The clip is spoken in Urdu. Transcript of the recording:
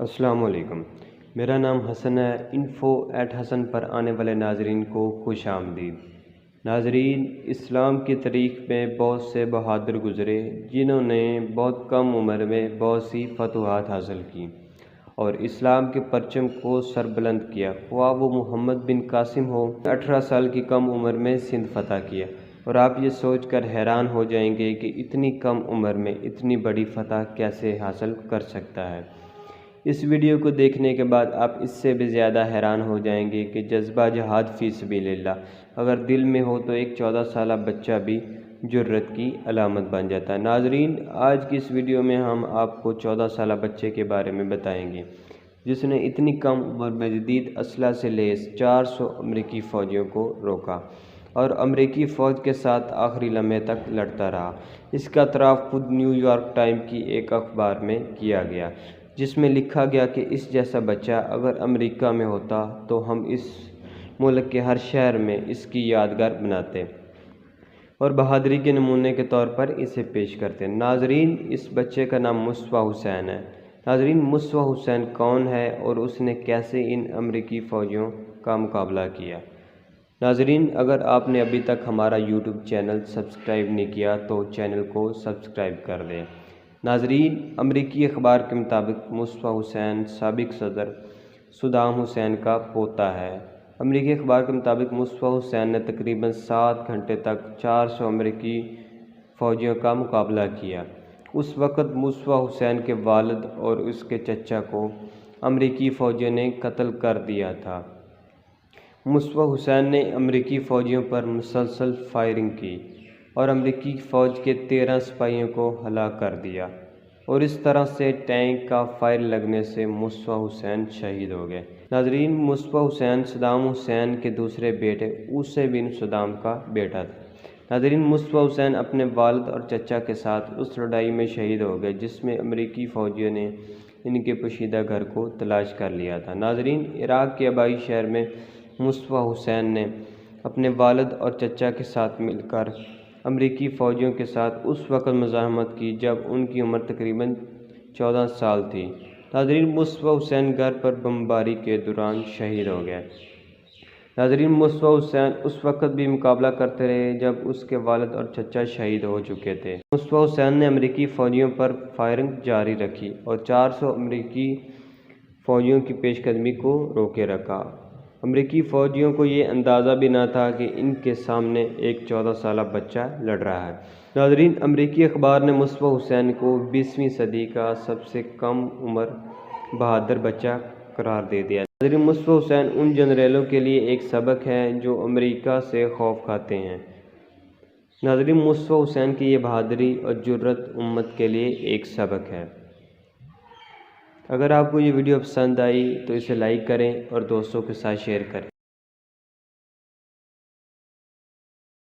السلام علیکم، میرا نام حسن ہے۔ info@hasan پر آنے والے ناظرین کو خوش آمدید۔ ناظرین، اسلام کی تاریخ میں بہت سے بہادر گزرے جنہوں نے بہت کم عمر میں بہت سی فتوحات حاصل کی اور اسلام کے پرچم کو سربلند کیا، خواہ وہ محمد بن قاسم ہو۔ 18 سال کی کم عمر میں سندھ فتح کیا، اور آپ یہ سوچ کر حیران ہو جائیں گے کہ اتنی کم عمر میں اتنی بڑی فتح کیسے حاصل کر سکتا ہے۔ اس ویڈیو کو دیکھنے کے بعد آپ اس سے بھی زیادہ حیران ہو جائیں گے کہ جذبہ جہاد فی سبیل اللہ اگر دل میں ہو تو ایک 14 سالہ بچہ بھی جرت کی علامت بن جاتا ہے۔ ناظرین، آج کی اس ویڈیو میں ہم آپ کو 14 سالہ بچے کے بارے میں بتائیں گے جس نے اتنی کم عمر میں جدید اسلحہ سے لیس 400 امریکی فوجیوں کو روکا اور امریکی فوج کے ساتھ آخری لمحے تک لڑتا رہا۔ اس کا اعتراف خود نیو یارک ٹائم کی ایک اخبار میں کیا گیا، جس میں لکھا گیا کہ اس جیسا بچہ اگر امریکہ میں ہوتا تو ہم اس ملک کے ہر شہر میں اس کی یادگار بناتے اور بہادری کے نمونے کے طور پر اسے پیش کرتے۔ ناظرین، اس بچے کا نام مصطفیٰ حسین ہے۔ ناظرین، مصطفیٰ حسین کون ہے اور اس نے کیسے ان امریکی فوجیوں کا مقابلہ کیا؟ ناظرین، اگر آپ نے ابھی تک ہمارا یوٹیوب چینل سبسکرائب نہیں کیا تو چینل کو سبسکرائب کر دیں۔ ناظرین، امریکی اخبار کے مطابق مصطفیٰ حسین سابق صدر صدام حسین کا پوتا ہے۔ امریکی اخبار کے مطابق مصطفیٰ حسین نے تقریباً 7 گھنٹے تک 400 امریکی فوجیوں کا مقابلہ کیا۔ اس وقت مصطفیٰ حسین کے والد اور اس کے چچا کو امریکی فوجیوں نے قتل کر دیا تھا۔ مصطفیٰ حسین نے امریکی فوجیوں پر مسلسل فائرنگ کی اور امریکی فوج کے 13 سپاہیوں کو ہلاک کر دیا، اور اس طرح سے ٹینک کا فائر لگنے سے مصطفیٰ حسین شہید ہو گئے۔ ناظرین، مصطفیٰ حسین صدام حسین کے دوسرے بیٹے عیسی بن صدام کا بیٹا تھا۔ ناظرین، مصطفیٰ حسین اپنے والد اور چچا کے ساتھ اس لڑائی میں شہید ہو گئے جس میں امریکی فوجیوں نے ان کے پوشیدہ گھر کو تلاش کر لیا تھا۔ ناظرین، عراق کے آبائی شہر میں مصطفیٰ حسین نے اپنے والد اور چچا کے ساتھ مل کر امریکی فوجیوں کے ساتھ اس وقت مزاحمت کی جب ان کی عمر تقریباً 14 سال تھی۔ ناظرین، مصطفیٰ حسین گھر پر بمباری کے دوران شہید ہو گئے۔ ناظرین، مصطفیٰ حسین اس وقت بھی مقابلہ کرتے رہے جب اس کے والد اور چچا شہید ہو چکے تھے۔ مصطفیٰ حسین نے امریکی فوجیوں پر فائرنگ جاری رکھی اور 400 امریکی فوجیوں کی پیش قدمی کو روکے رکھا۔ امریکی فوجیوں کو یہ اندازہ بھی نہ تھا کہ ان کے سامنے ایک 14 سالہ بچہ لڑ رہا ہے۔ ناظرین، امریکی اخبار نے مصطفیٰ حسین کو 20ویں صدی کا سب سے کم عمر بہادر بچہ قرار دے دیا۔ ناظرین، مصطفیٰ حسین ان جنریلوں کے لیے ایک سبق ہے جو امریکہ سے خوف کھاتے ہیں۔ ناظرین، مصطفیٰ حسین کی یہ بہادری اور جرأت امت کے لیے ایک سبق ہے۔ اگر آپ کو یہ ویڈیو پسند آئی تو اسے لائک کریں اور دوستوں کے ساتھ شیئر کریں۔